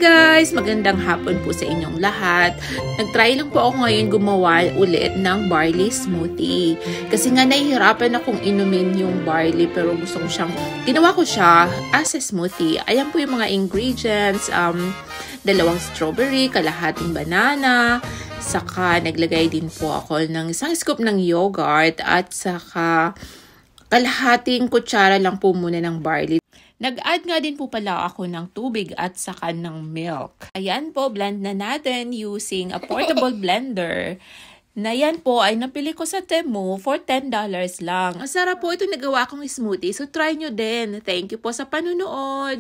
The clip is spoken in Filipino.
guys! Magandang hapon po sa inyong lahat. Nag-try lang po ako ngayon gumawa ulit ng barley smoothie. Kasi nga nahihirapan akong inumin yung barley pero gusto ko siyang, ginawa ko siya as a smoothie. Ayan po yung mga ingredients, dalawang strawberry, kalahating banana, saka naglagay din po ako ng isang scoop ng yogurt at saka kalahating kutsara lang po muna ng barley. Nag-add nga din po pala ako ng tubig at saka ng milk. Ayan po, blend na natin using a portable blender. Na yan po ay napili ko sa Temu for $10 lang. Ang sarap po ito nagawa kong smoothie, so try nyo din. Thank you po sa panunood.